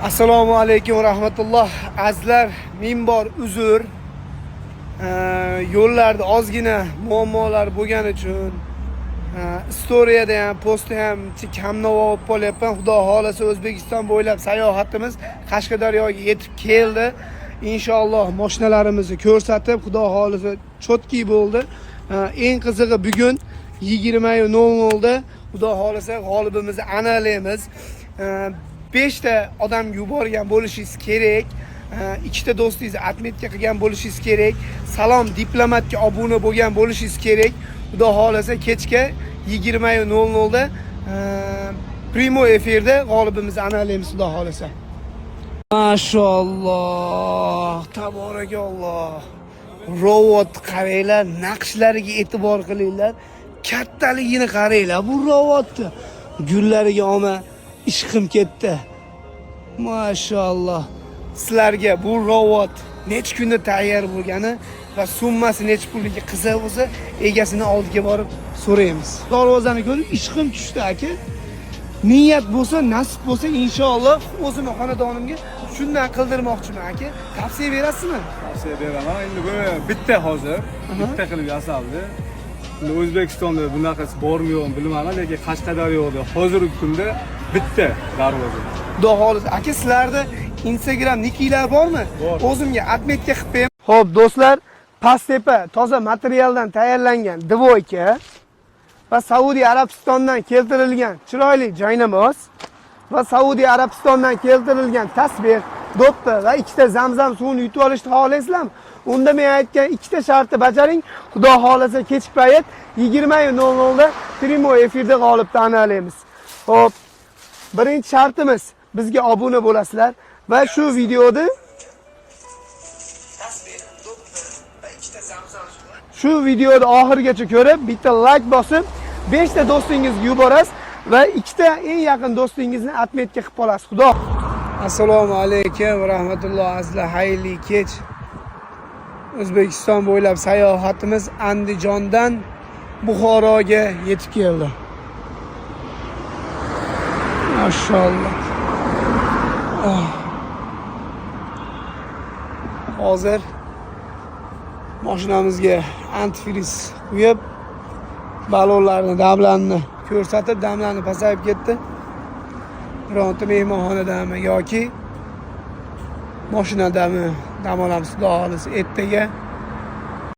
Assalomu alaykum va rahmatulloh. Azizlar, ming bor uzr. Yo'llarda ozgina muammolar bo'lgani uchun storiyada ham, postda ham kamnavo olib qolyapman. Xudo xolasa O'zbekiston bo'ylab sayohatimiz Qashqadaryoga yetib keldi. Inshaalloh mashinalarimizni ko'rsatib, Xudo xolasa chotki bo'ldi. Eng qizig'i bugun 20:00 da Xudo xolasa g'olibimizni aniqlaymiz. 5 ta odam yuborgan bo'lishingiz kerak. 2 ta do'stingiz atmetga qilgan bo'lishingiz kerak. Salom diplomatga obuna bo'lgan bo'lishingiz kerak. Xudo xolasa kechga 20:00 da primo efirda g'olibimizni aniqlaymiz Xudo xolasa. Mashalloh, tabarakalloh. Robot qaranglar, naqshlariga e'tibor qilinglar. Kattaligini qaranglar bu robotni. Gullariga olma ishqim ketdi. Mashalloh. Sizlarga bu robot necha kunda tayyor bo'lgani va summasi necha pulga qiziq bo'lsa, egasini oldiga borib so'raymiz. Darvozani ko'rib ishqim tushdi aka. Niyat bo'lsa, nasib bo'lsa inshaalloh o'zimning xonadonimga shundan qildirmoqchiman aka. Tavsiya berasizmi? Tavsiya beraman. Endi bu bitta hozir, bitta qilib yasaldi. O'zbekistonda bunaqasi bormi yo'qmi bilmayman, lekin Qashqadaryoda hozirgi kunda bitta darvoza. Xudo xolasa aka, sizlarda Instagram nikilar bormi? O'zimga atmetga qilib qo'ying. Xo'p, do'stlar, pasttepa toza materialdan tayyorlangan dvoyka va Saudiya Arabistondan keltirilgan chiroyli joynamoz va Saudiya Arabistondan keltirilgan tasbeh, do'ppi va 2 ta zamzam suvini yutib olishni xohlaysizlarmi? Unda men aytgan 2 ta shartni bajaring. Xudo xolasa kechki payt 20:00 da primo efirda g'olibni aniqlaymiz. Xo'p, birinchi shartimiz bizga obuna bo'lasizlar va shu videoda oxirigacha ko'rib, bitta like bosib, 5 ta do'stingizga yuborasiz va 2 ta eng yaqin do'stingizni atmetga qilib qolasiz. Xudo. Assalomu alaykum va rahmatulloh azizlar, xayrli kech. O'zbekiston bo'ylab sayohatimiz Andijondan Buxoroga yetib keldi. Mashalloh. Hozir mashinamizga antifriz qo'yib, balonlarni, damlarni ko'rsatib, damlarni pasayib ketdi. Bironta mehmonxonadami yoki mashinadami dam olamiz Xudo xolasa ertaga.